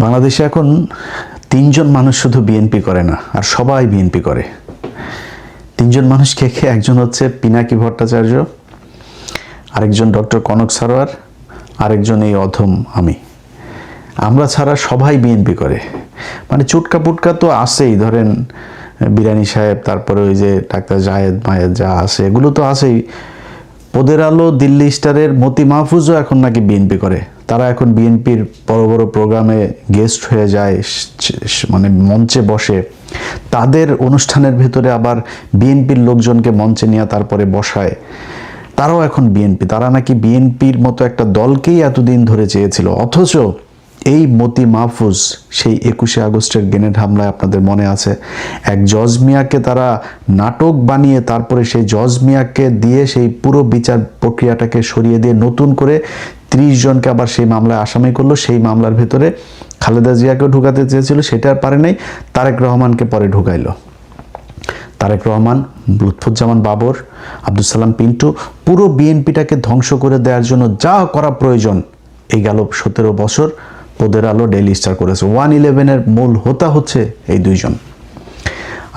বাংলাদেশে এখন তিনজন মানুষ শুধু বিএনপি করে না, আর সবাই বিএনপি করে। তিনজন মানুষ কে কে? একজন হচ্ছে পিনাকি ভট্টাচার্য, আরেকজন ডক্টর কনক সারোয়ার, আরেকজন এই অধম আমি। আমরা ছাড়া সবাই বিএনপি করে। মানে চুটকা পুটকা তো আছেই, ধরেন বিরানি সাহেব, তারপরে ওই যে ডাক্তার জায়েদ মায়েদ যা আছে এগুলো তো আছেই। পদের আলো, দিল্লি স্টারের মতি মাহফুজও এখন নাকি বিএনপি করে। তারা এখন বিএনপির বড় বড় প্রোগ্রামে গেস্ট হয়ে যায়, মানে মঞ্চে বসে। তাদের অনুষ্ঠানের ভেতরে আবার বিএনপির লোকজনকে মঞ্চে নিয়ে তারপরে বসায়। তারাও এখন বিএনপি। তারা নাকি বিএনপির মতো একটা দলকেই এতদিন ধরে চেয়েছিল। অথচ এই মতি মাহফুজ সেই 21শে আগস্টের গ্রেনেড হামলায় আপনাদের মনে আছে, এক জজ মিয়াকে তারা নাটক বানিয়ে তারপরে সেই জজ মিয়াকে দিয়ে সেই পুরো বিচার প্রক্রিয়াটাকে সরিয়ে দিয়ে নতুন করে 30 জনকে আবার সেই মামলায় আসামি করলো। সেই মামলার ভেতরে খালেদা জিয়াকেও ঢুকাতে চেয়েছিল, সেটা আর পারে নাই। তারেক রহমানকে পরে ঢুকাইলো। তারেক রহমান, লুৎফুজ্জামান বাবর, আব্দুল সালাম পিন্টু, পুরো বিএনপিটাকে ধ্বংস করে দেওয়ার জন্য যা করা প্রয়োজন এই গেল 17 বছর পদের আলো, ডেইলি স্টার করেছে। 111-এর মূল হোতা হচ্ছে এই দুইজন।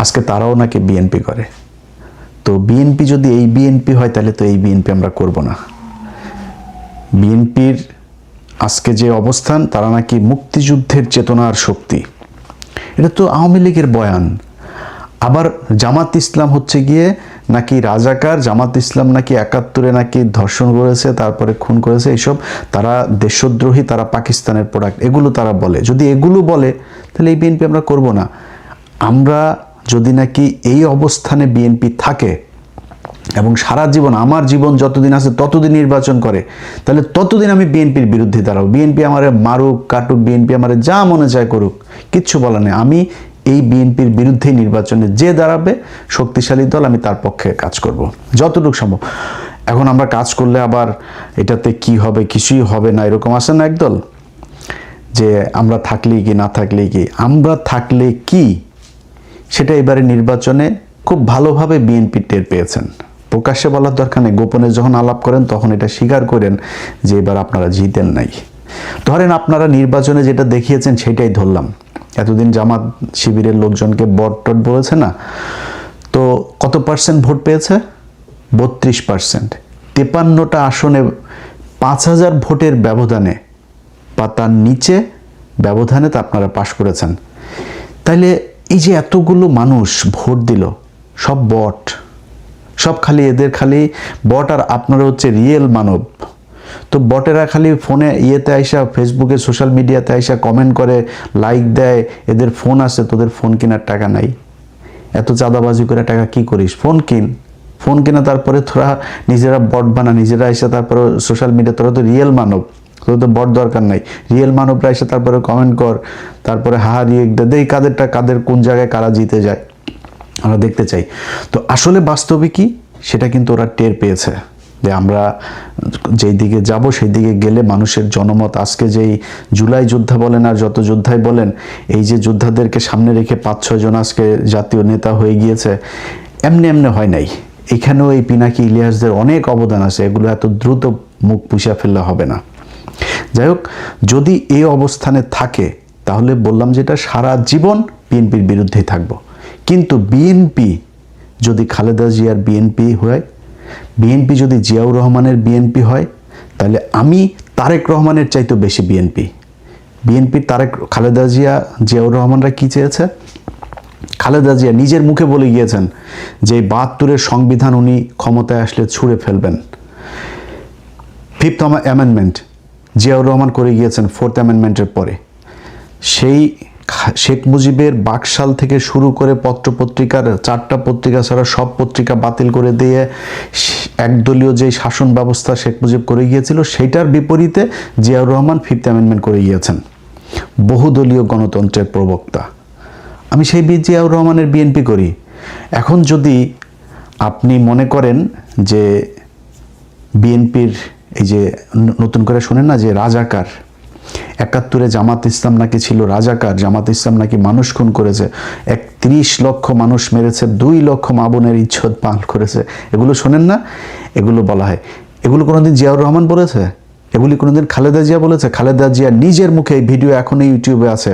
আজকে তারাও নাকি বিএনপি করে। তো বিএনপি যদি এই বিএনপি হয় তাহলে তো এই বিএনপি আমরা করব না। বিএনপির আজকে যে অবস্থান, তারা নাকি মুক্তিযুদ্ধের চেতনার শক্তি। এটা তো আওয়ামী লীগের বয়ান। আবার জামাত ইসলাম হচ্ছে গিয়ে নাকি রাজাকার, জামাত ইসলাম নাকি 71-এ নাকি ধর্ষণ করেছে, তারপরে খুন করেছে, এইসব তারা দেশদ্রোহী, তারা পাকিস্তানের প্রোডাক্ট, এগুলো তারা বলে। যদি এগুলো বলে তাহলে এই বিএনপি আমরা করব না। আমরা যদি নাকি এই অবস্থানে বিএনপি থাকে এবং সারা জীবন, আমার জীবন যতদিন আছে ততদিন নির্বাচন করে, তাহলে ততদিন আমি বিএনপির বিরুদ্ধে দাঁড়াবো। বিএনপি আমারে মারুক কাটুক, বিএনপি আমারে যা মনে চায় করুক, কিচ্ছু বলার নেই। আমি এই বিএনপির বিরুদ্ধে নির্বাচনে যে দাঁড়াবে শক্তিশালী দল, আমি তার পক্ষে কাজ করব যতটুকু সম্ভব। এখন আমরা কাজ করলে আবার এটাতে কি হবে, কিছুই হবে না, এরকম আছে না একদল, যে আমরা থাকলেই কি না থাকলেই কি। আমরা থাকলে কি সেটা এবারে নির্বাচনে খুব ভালোভাবে বিএনপি টের পেয়েছেন। প্রকাশ্যে বলার দরকার নেই, গোপনে যখন আলাপ করেন তখন এটা স্বীকার করেন যে এবার আপনারা জিতেন নাই। ধরেন আপনারা নির্বাচনে যেটা দেখিয়েছেন সেটাই ধরলাম। এতদিন জামাত শিবিরের লোকজনকে বট টট বলেছে না, তো কত পার্সেন্ট ভোট পেয়েছে? 32%। 53টা আসনে 5000 ভোটের ব্যবধানে বা তার নিচে ব্যবধানে তা আপনারা পাশ করেছেন। তাইলে এই যে এতগুলো মানুষ ভোট দিল, সব বট, সব খালি এদের খালি বট, আর আপনারা হচ্ছে রিয়েল মানব। তো বটেরা খালি ফোনে ইয়েতে আইসা, ফেসবুকে সোশ্যাল মিডিয়াতে আইসা কমেন্ট করে, লাইক দেয়। এদের ফোন আছে, তোদের ফোন কেনার টাকা নাই, এত চাঁদাবাজি করে টাকা কি করিস? ফোন কিন, ফোন কিনা তারপরে তোরা নিজেরা বট বানা, নিজেরা এসে তারপরে সোশ্যাল মিডিয়া। তোরা তো রিয়েল মানব, তোদের তো বট দরকার নাই। রিয়েল মানবরা এসে তারপরে কমেন্ট কর, তারপরে হাহা রিয়েক্ট দে, এই কাদেরটা কাদের কোন জায়গায় কারা জিতে যায় আমরা দেখতে চাই। তো আসলে বাস্তবে কি সেটা কিন্তু ওরা টের পেয়েছে যে আমরা যেই দিকে যাব সেই দিকে গেলে মানুষের জনমত, আজকে যেই জুলাই যোদ্ধা বলেন আর যত যোদ্ধাই বলেন, এই যে যোদ্ধাদেরকে সামনে রেখে 5-6 জন আজকে জাতীয় নেতা হয়ে গিয়েছে, এমনি এমনি হয় নাই। এখানেও এই পিনাকি ইলিয়াসদের অনেক অবদান আছে, এগুলো এত দ্রুত মুখ পুষিয়া ফেললে হবে না। যাই হোক, যদি এই অবস্থানে থাকে তাহলে বললাম যেটা সারা জীবন বিএনপির বিরুদ্ধেই থাকবো। কিন্তু বিএনপি যদি খালেদা জিয়ার বিএনপি হয়, বিএনপি যদি জিয়াউর রহমানের বিএনপি হয়, তাহলে আমি তারেক রহমানের চাইতে বেশি বিএনপি। বিএনপির খালেদা জিয়া, জিয়াউর রহমানরা কি চেয়েছে? খালেদা জিয়া নিজের মুখে বলে গিয়েছেন যে 72-এর সংবিধান উনি ক্ষমতায় আসলে ছুঁড়ে ফেলবেন। 5th অ্যামেন্ডমেন্ট জিয়াউর রহমান করে গিয়েছেন 4th অ্যামেন্ডমেন্টের পরে। সেই শেখ মুজিবের বাকশাল থেকে শুরু করে পত্রপত্রিকার 4টা পত্রিকা ছাড়া সব পত্রিকা বাতিল করে দিয়ে একদলীয় যে শাসন ব্যবস্থা শেখ মুজিব করে গিয়েছিল, সেইটার বিপরীতে জিয়াউর রহমান 5th অ্যামেন্ডমেন্ট করে গিয়েছেন। বহুদলীয় গণতন্ত্রের প্রবক্তা। আমি সেই জিয়াউর রহমানের বিএনপি করি। এখন যদি আপনি মনে করেন যে বিএনপির এই যে নতুন করে শোনেন না যে রাজাকার, 71-এ জামাত ইসলাম নাকি ছিল রাজাকার, জামাত ইসলাম নাকি মানুষ খুন করেছে, 31 লক্ষ মানুষ মেরেছে, 2 লক্ষ মা বোনের ইজ্জত পাল করেছে, এগুলো শোনেন না? এগুলো বলা হয়। এগুলো কোনোদিন জিয়াউর রহমান বলেছে? এগুলি কোনোদিন খালেদা জিয়া বলেছে? খালেদা জিয়া নিজের মুখে এই ভিডিও এখনই ইউটিউবে আছে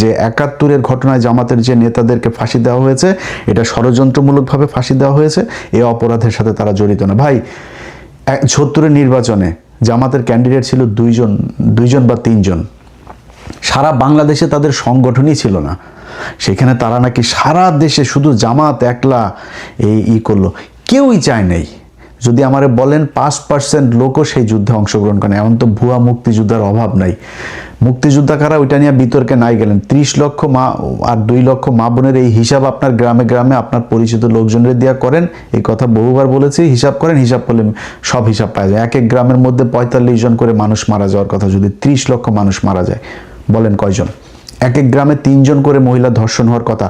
যে ৭১-এর ঘটনায় জামাতের যে নেতাদেরকে ফাঁসি দেওয়া হয়েছে এটা ষড়যন্ত্রমূলকভাবে ফাঁসি দেওয়া হয়েছে, এই অপরাধের সাথে তারা জড়িত না। ভাই ৭০-এর নির্বাচনে জামাতের ক্যান্ডিডেট ছিল দুইজন বা তিনজন, সারা বাংলাদেশে তাদের সংগঠনই ছিল না। সেখানে তারা নাকি সারা দেশে শুধু জামাত একলা এই করলো, কেউই চায় নাই। যদি আমারে বলেন 5% লোকও সেই যুদ্ধে অংশগ্রহণ করে, এমন তো ভুয়া মুক্তিযোদ্ধার অভাব নাই। মুক্তিযোদ্ধা কারা ওইটা নিয়ে বিতর্কে নাই গেলেন। 30 লক্ষ মা আর 2 লক্ষ মা বোনের এই হিসাব আপনার গ্রামে গ্রামে আপনার পরিচিত লোকজনের দেওয়া করেন, এই কথা বহুবার বলেছি। হিসাব করেন, হিসাব করলে সব হিসাব পাওয়া যায়। এক এক গ্রামের মধ্যে 45 জন করে মানুষ মারা যাওয়ার কথা, যদি 30 লক্ষ মানুষ মারা যায় বলেন কয়জন? এক এক গ্রামে 3 জন করে মহিলা ধর্ষণ হওয়ার কথা।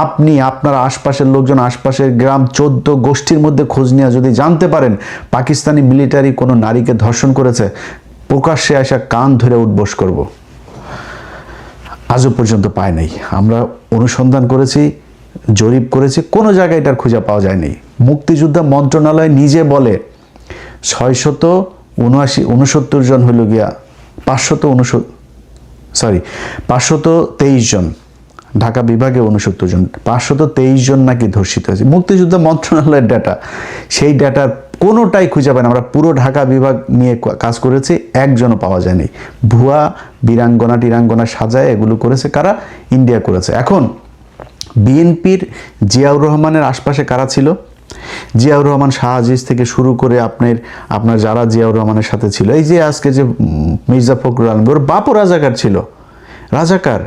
আপনি আপনার আশপাশের লোকজন, আশপাশের গ্রাম 14 গোষ্ঠীর মধ্যে খোঁজ নিয়ে যদি জানতে পারেন পাকিস্তানি মিলিটারি কোনো নারীকে ধর্ষণ করেছে, প্রকাশ্যে আসা কান ধরে উঠবোস করব। আজও পর্যন্ত পায় নাই। আমরা অনুসন্ধান করেছি, জরিপ করেছি, কোনো জায়গায় এটার খুঁজে পাওয়া যায়নি। মুক্তিযোদ্ধা মন্ত্রণালয় নিজে বলে 669 জন হইল গিয়া 523 জন, ঢাকা বিভাগে 69 জন, 523 জন নাকি ধর্ষিত হয়েছে। মুক্তিযোদ্ধা মন্ত্রণালয়ের ডাটা, সেই ডাটার কোনোটাই খুঁজে পায় না। আমরা পুরো ঢাকা বিভাগ নিয়ে কাজ করেছি, একজনও পাওয়া যায়নি। ভুয়া বীরাঙ্গনা টিরাঙ্গনা সাজায় এগুলো করেছে কারা? ইন্ডিয়া করেছে। এখন বিএনপির জিয়াউর রহমানের আশপাশে কারা ছিল? জিয়াউর রহমান শাহ আজিজ থেকে শুরু করে আপনার যারা জিয়াউর রহমানের সাথে ছিল, এই যে আজকে যে মির্জা ফখরুল আলম, ওর বাপও রাজাকার ছিল, রাজাকার।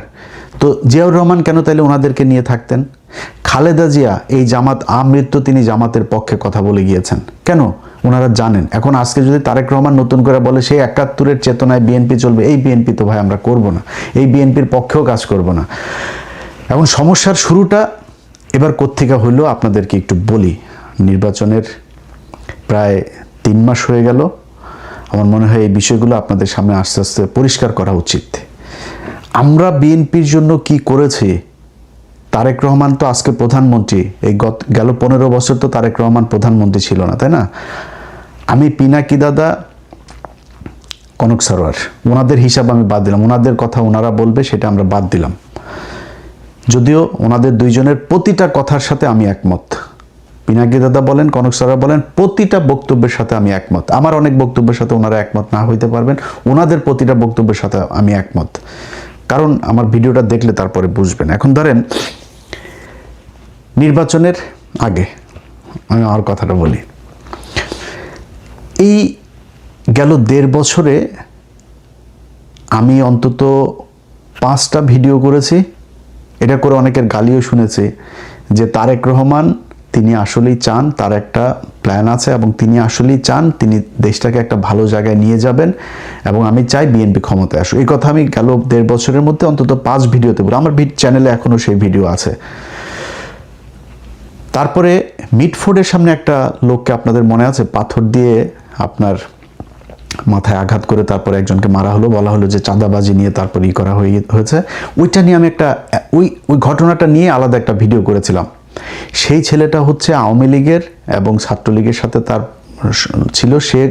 তো জিয়াউর রহমান কেন তাইলে ওনাদেরকে নিয়ে থাকতেন? খালেদা জিয়া এই জামাত আমৃত্যু তিনি জামাতের পক্ষে কথা বলে গিয়েছেন, কেন? ওনারা জানেন। এখন আজকে যদি তারেক রহমান নতুন করে বলে সেই ৭১-এর চেতনায় বিএনপি চলবে, এই বিএনপি তো ভাই আমরা করব না, এই বিএনপির পক্ষেও কাজ করব না। এখন সমস্যার শুরুটা এবার কোত্থেকে হইল আপনাদেরকে একটু বলি। নির্বাচনের প্রায় 3 মাস হয়ে গেল। আমার মনে হয় এই বিষয়গুলো আপনাদের সামনে আস্তে আস্তে পরিষ্কার করা উচিত। আমরা বিএনপির জন্য কি করেছি? তারেক রহমান তো আজকে প্রধানমন্ত্রী, এই গেল 15 বছর তো তারেক রহমান প্রধানমন্ত্রী ছিল না, তাই না? আমি পিনাকি দাদা, কনক সরোয়ার, ওনাদের হিসাব আমি বাদ দিলাম, ওনাদের কথা ওনারা বলবে সেটা আমরা বাদ দিলাম। যদিও ওনাদের দুইজনের প্রতিটা কথার সাথে আমি একমত। পিনাকি দাদা বলেন, কনক সরোয়ার বলেন, প্রতিটা বক্তব্যের সাথে আমি একমত। আমার অনেক বক্তব্যের সাথে ওনারা একমত না হইতে পারবেন, ওনাদের প্রতিটা বক্তব্যের সাথে আমি একমত, কারণ আমার ভিডিওটা দেখলে তারপরে বুঝবেন। এখন ধরেন নির্বাচনের আগে আমি আমার কথাটা বলি। এই গেল 1.5 বছরে আমি অন্তত 5টা ভিডিও করেছি। এটা করে অনেকের গালিও শুনেছি যে তারেক রহমান তিনি আসলেই চান, তার একটা প্ল্যান আছে এবং তিনি আসলেই চান তিনি দেশটাকে একটা ভালো জায়গায় নিয়ে যাবেন এবং আমি চাই বিএনপি ক্ষমতায় আসুক। এই কথা আমি গেল 1.5 বছরের মধ্যে অন্তত 5 ভিডিওতে বলি। আমার চ্যানেলে এখনও সেই ভিডিও আছে। তারপরে মিটফোর্ডের সামনে একটা লোককে আপনাদের মনে আছে পাথর দিয়ে আপনার মাথায় আঘাত করে তারপরে একজনকে মারা হলো, বলা হলো যে চাঁদাবাজি নিয়ে তারপর করা হয়েছে। ওইটা নিয়ে আমি ওই ঘটনাটা নিয়ে আলাদা একটা ভিডিও করেছিলাম। সেই ছেলেটা হচ্ছে আওয়ামী লীগের এবং ছাত্রলীগের সাথে তার ছিল, সে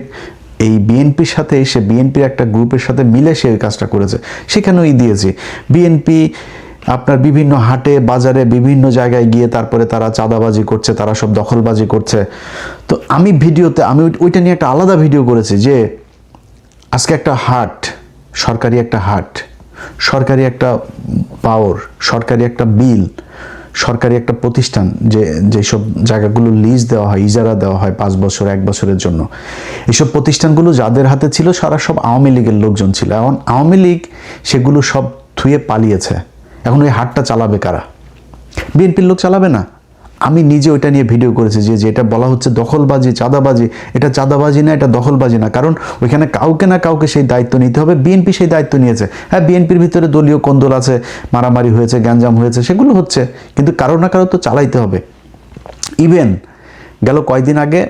এই বিএনপির সাথে, সে বিএনপির একটা গ্রুপের সাথে মিলে সে কাজটা করেছে। সেখানেও দিয়েছি বিএনপি আপনার বিভিন্ন হাটে বাজারে বিভিন্ন জায়গায় গিয়ে তারপরে তারা চাঁদাবাজি করছে, তারা সব দখলবাজি করছে। তো আমি ভিডিওতে ওইটা নিয়ে একটা আলাদা ভিডিও করেছি যে আজকে একটা হাট, সরকারি একটা হাট, সরকারি একটা পাওয়ার, সরকারি একটা বিল, সরকারি একটা প্রতিষ্ঠান, যেসব জায়গাগুলো লিজ দেওয়া হয়, ইজারা দেওয়া হয় 5 বছর 1 বছরের জন্য, এইসব প্রতিষ্ঠানগুলো যাদের হাতে ছিল সারা সব আওয়ামী লীগের লোকজন ছিল। এখন আওয়ামী লীগ সেগুলো সব থুয়ে পালিয়েছে। এখন ওই হাটটা চালাবে কারা? বিএনপির লোক চালাবে না। আমি নিজে ওইটা নিয়ে ভিডিও করেছি যে যেটা বলা হচ্ছে দখলবাজি, চাঁদাবাজি, এটা চাঁদাবাজি না, এটা দখলবাজি না, কারণ ওইখানে কাউকে না কাউকে সেই দায়িত্ব নিতে হবে। বিএনপি সেই দায়িত্ব নিয়েছে। হ্যাঁ, বিএনপির ভিতরে দলীয় কোন্দল আছে, মারামারি হয়েছে, গ্যাঞ্জাম হয়েছে, সেগুলো হচ্ছে, কিন্তু কারো না কারো তো চালাইতে হবে। ইভেন গেল কয়েকদিন আগে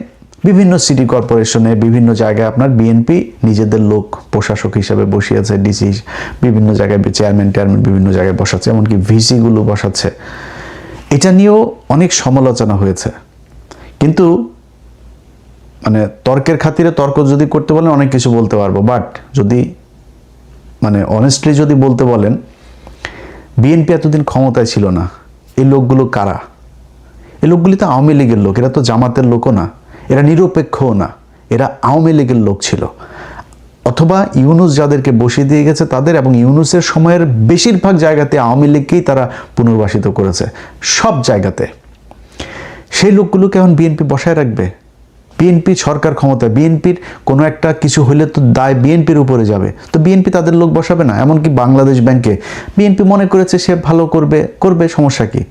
বিভিন্ন সিটি কর্পোরেশনে বিভিন্ন জায়গায় আপনার বিএনপি নিজেদের লোক প্রশাসক হিসেবে বসিয়েছে, ডিসি বিভিন্ন জায়গায় চেয়ারম্যান বিভিন্ন জায়গায় বসাচ্ছে, এমনকি ভিসিগুলো বসাচ্ছে। এটা নিয়েও অনেক সমালোচনা হয়েছে, কিন্তু মানে তর্কের খাতিরে তর্ক যদি করতে বলেন অনেক কিছু বলতে পারবো, বাট যদি মানে অনেস্টলি যদি বলতে বলেন, বিএনপি এতদিন ক্ষমতায় ছিল না। এই লোকগুলো কারা? এই লোকগুলি তো আওয়ামী লীগের লোক, এরা তো জামাতের লোকও না, এরা নিরপেক্ষও না, এরা আওয়ামী লীগের লোক ছিল। অথবা ইউনুস যাদেরকে বসিয়ে দিয়ে গেছে তাদের, এবং ইউনুসের সময়ের বেশিরভাগ জায়গাতে আওয়ামী লীগকেই তারা পুনর্বাসিত করেছে, সব জায়গাতে। সেই লোকগুলোকে এখন বিএনপি বসায় রাখবে? বিএনপি সরকার ক্ষমতায়, বিএনপির কোনো একটা কিছু হলে তো দায় বিএনপির উপরে যাবে, তো বিএনপি তাদের লোক বসাবে না? এমনকি বাংলাদেশ ব্যাংকে বিএনপি মনে করেছে সে ভালো করবে, করবে, সমস্যা কি?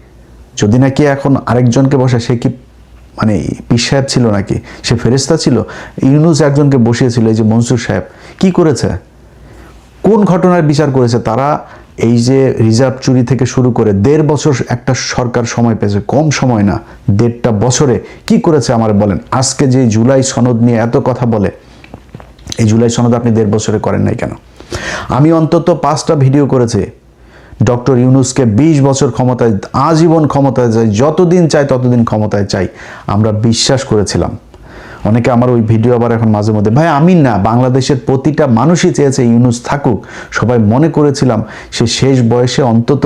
যদি নাকি এখন আরেকজনকে বসায়, সে কি মানে পীর সাহেব ছিল নাকি? সে ফেরেশতা ছিল? ইউনুস একজনকে বসিয়েছিল, এই যে মনসুর সাহেব, কি করেছে? কোন ঘটনার বিচার করেছে তারা? এই যে রিজার্ভ চুরি থেকে শুরু করে 1.5 বছর একটা সরকার সময় পেয়েছে, কম সময় না, 1.5 বছরে কি করেছে আমার বলেন? আজকে যে জুলাই সনদ নিয়ে এত কথা বলে, এই জুলাই সনদ আপনি 1.5 বছরে করেন নাই কেন? আমি অন্তত 5টা ভিডিও করেছি ডক্টর ইউনুসকে 20 বছর ক্ষমতায়, আজীবন ক্ষমতায় চাই, যতদিন চাই ততদিন ক্ষমতায় চাই, আমরা বিশ্বাস করেছিলাম। অনেকে আমার ওই ভিডিও আবার এখন মাঝে মধ্যে, ভাই আমি না, বাংলাদেশের প্রতিটা মানুষই চেয়েছে ইউনুস থাকুক, সবাই মনে করেছিলাম সে শেষ বয়সে অন্তত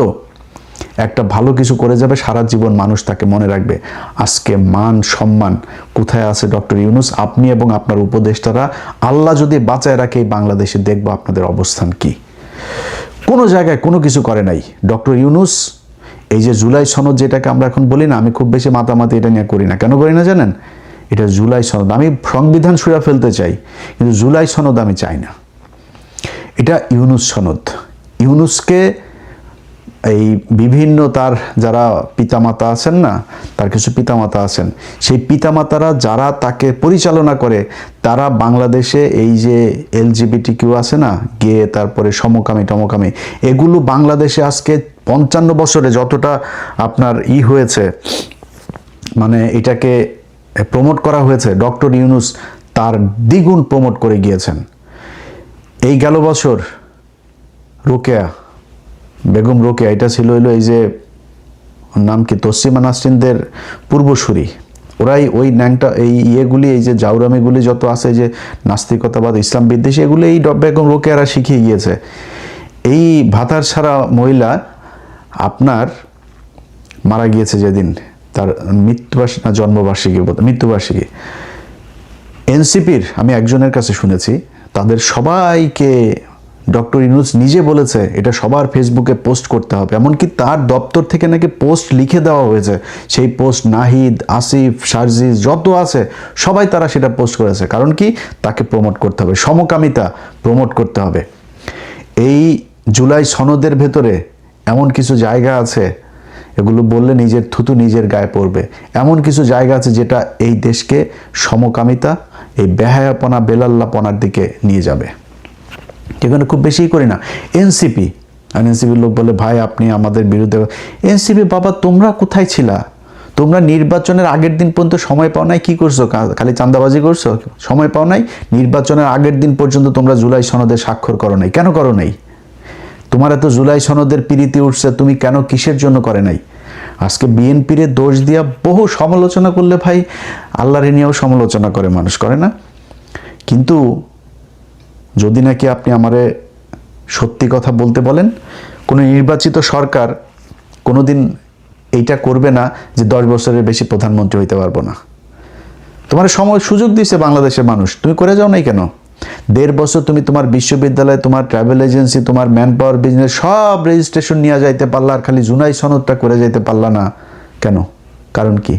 একটা ভালো কিছু করে যাবে, সারা জীবন মানুষ তাকে মনে রাখবে। আজকে মান সম্মান কোথায় আছে ডক্টর ইউনুস? আপনি এবং আপনার উপদেষ্টারা, আল্লাহ যদি বাঁচায় রাখে এই বাংলাদেশে, দেখবো আপনাদের অবস্থান কি। কোনো জায়গায় কোনো কিছু করে নাই ডক্টর ইউনুস। এই যে জুলাই সনদ যেটাকে আমরা এখন বলি না, আমি খুব বেশি মাতামাতি এটা নিয়ে করি না। কেন করি না জানেন? এটা জুলাই সনদ, আমি সংবিধান ছুঁড়ে ফেলতে চাই, কিন্তু জুলাই সনদ আমি চাই না। এটা ইউনুস সনদ। ইউনুসকে এই বিভিন্ন তার যারা পিতামাতা আছেন না, তার কিছু পিতামাতা আছেন, সেই পিতামাতারা যারা তাকে পরিচালনা করে, তারা বাংলাদেশে এই যে LGBTQ আছে না, গে, তারপরে সমকামী টমকামী, এগুলো বাংলাদেশে আজকে 55 বছরে যতটা আপনার হয়েছে, মানে এটাকে প্রমোট করা হয়েছে, ডক্টর ইউনুস তার দ্বিগুণ প্রমোট করে গিয়েছেন। এই গেল বছর রোকেয়া, বেগম রোকেয়া, এটা ছিল হইলো এই যে নাম কি, তসলিমা নাসরিনদের পূর্বসূরি। ওরাই ওই ন্যাংটা এই ইয়েগুলি, এই যে জাউরামিগুলি যত আছে, যে নাস্তিকতাবাদ, ইসলাম বিদ্বেষী, এগুলি এই বেগম রোকেয়ারা শিখিয়ে গিয়েছে। এই ভাতার ছাড়া মহিলা আপনার মারা গিয়েছে যেদিন, তার মৃত্যুবার্ষিকী না জন্মবার্ষিকী, মৃত্যুবার্ষিকী। এনসিপির আমি একজনের কাছে শুনেছি, তাদের সবাইকে ডক্টর ইউনুস নিজে বলেছে এটা সবার ফেসবুকে পোস্ট করতে হবে, এমনকি তার দপ্তর থেকে নাকি পোস্ট লিখে দেওয়া হয়েছে। সেই পোস্ট নাহিদ, আসিফ, শারজিজ যত আছে সবাই তারা সেটা পোস্ট করেছে। কারণ কি? তাকে প্রমোট করতে হবে, সমকামিতা প্রমোট করতে হবে। এই জুলাই সনদের ভেতরে এমন কিছু জায়গা আছে, এগুলো বললে নিজের থুতু নিজের গায়ে পড়বে। এমন কিছু জায়গা আছে যেটা এই দেশকে সমকামিতা, এই বেহায়াপনা, বেলাল্লাপনার দিকে নিয়ে যাবে। এখানে খুব বেশি করি না। এনসিপি, আর এনসিপির লোক বলে ভাই আপনি আমাদের বিরুদ্ধে। এনসিপি বাবা, তোমরা কোথায় ছিলা? তোমরা নির্বাচনের আগের দিন পর্যন্ত সময় পাও নাই, কি করছো? খালি চাঁদাবাজি করছো, সময় পাও নাই। নির্বাচনের আগের দিন পর্যন্ত তোমরা জুলাই সনদে স্বাক্ষর করো নাই, কেন করো নাই? তোমার এত জুলাই সনদের পিরিতি উঠছে, তুমি কেন, কিসের জন্য করে নাই? আজকে বিএনপির দোষ দিয়া বহু সমালোচনা করলে ভাই, আল্লাহরে নিয়েও সমালোচনা করে মানুষ, করে না? কিন্তু যদি নাকি আপনি আমারে সত্যি কথা বলতে বলেন, কোনো নির্বাচিত সরকার কোনোদিন এইটা করবে না যে 10 বছরের বেশি প্রধানমন্ত্রী হইতে পারবো না। তোমার সময় সুযোগ দিয়েছে বাংলাদেশের মানুষ, তুমি করে যাও নাই কেন? 1.5 বছর তুমি তোমার বিশ্ববিদ্যালয়, তোমার ট্রাভেল এজেন্সি, তোমার ম্যান পাওয়ার বিজনেস সব রেজিস্ট্রেশন নিয়ে যাইতে পারলা, আর খালি জুলাই সনদটা করে যাইতে পারলা না কেন? কারণ কি?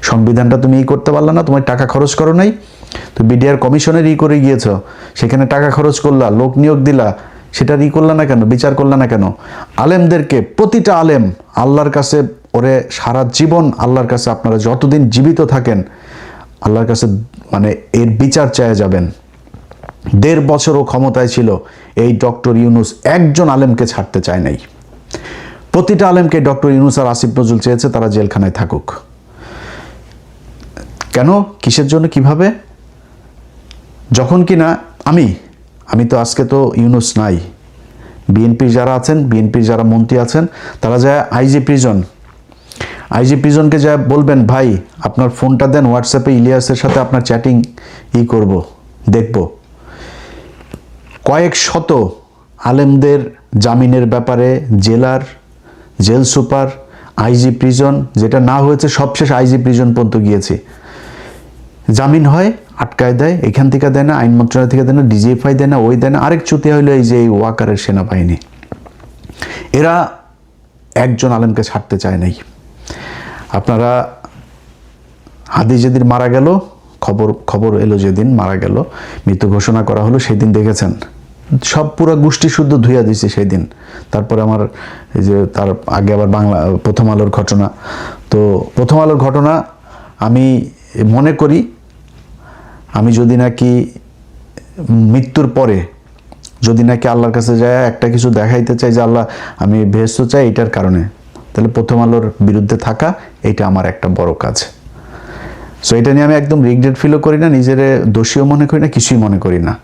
সংবিধানটা তুমি করতে পারলা না, তোমার টাকা খরচ করো নাই। তো বিডিআর কমিশনের করে গিয়েছ, সেখানে টাকা খরচ করলা, লোক নিয়োগ দিলা, সেটা করলা না কেন? বিচার করলা না কেন? আলেমদেরকে, প্রতিটা আলেম আল্লাহর কাছে, ওরে সারা জীবন আল্লাহর কাছে, আপনারা যতদিন জীবিত থাকেন আল্লাহর কাছে মানে এর বিচার চেয়ে যাবেন। 1.5 বছরও ক্ষমতায় ছিল এই ডক্টর ইউনুস, একজন আলেমকে ছাড়তে চায় নাই। প্রতিটা আলেমকে ডক্টর ইউনুস আর আসিফ নজরুল চেয়েছে তারা জেলখানায় থাকুক। কেন? কিসের জন্য? কিভাবে? যখন কিনা আমি তো আজকে তো ইউনুস নাই, বিএনপির যারা আছেন, বিএনপির যারা মন্ত্রী আছেন, তারা যায় আইজি প্রিজনকে যা বলবেন, ভাই আপনার ফোনটা দেন, হোয়াটসঅ্যাপে ইলিয়াসের সাথে আপনার চ্যাটিং করব, দেখব। কয়েক শত আলেমদের জামিনের ব্যাপারে জেল সুপার, আইজি প্রিজন, যেটা না হয়েছে সবশেষ আইজি প্রিজন পর্যন্ত গিয়েছি, জামিন হয়, আটকায় দেয়, এখান থেকে দেয় না, আইন মন্ত্রণালয় থেকে দেয় না, ডিজিএফআই দেয় না, ওই দেয় না। আরেক চুতিয়া হইলো এই যে এই ওয়াকারের সেনাবাহিনী, এরা একজন আলেমকে ছাড়তে চায় নাই। আপনারা হাদি যেদিন মারা গেল, খবর এলো যেদিন মারা গেল, মৃত্যু ঘোষণা করা হলো, সেদিন দেখেছেন সব পুরা গোষ্ঠী শুদ্ধ ধুইয়া দিছে সেই দিন। তারপরে আমার এই যে তার আগে আবার প্রথম আলোর ঘটনা, তো প্রথম আলোর ঘটনা আমি মনে করি, আমি যদি নাকি মৃত্যুর পরে যদি নাকি আল্লাহর কাছে যায় একটা কিছু দেখাইতে চাই যে আল্লাহ আমি বেহেশত চাই এটার কারণে, তাহলে প্রথম আলোর বিরুদ্ধে থাকা এটা আমার একটা বড় কাজ। সো এটা নিয়ে আমি একদম রিগ্রেট ফিলও করি না, নিজের দোষীও মনে করি না, কিছুই মনে করি না।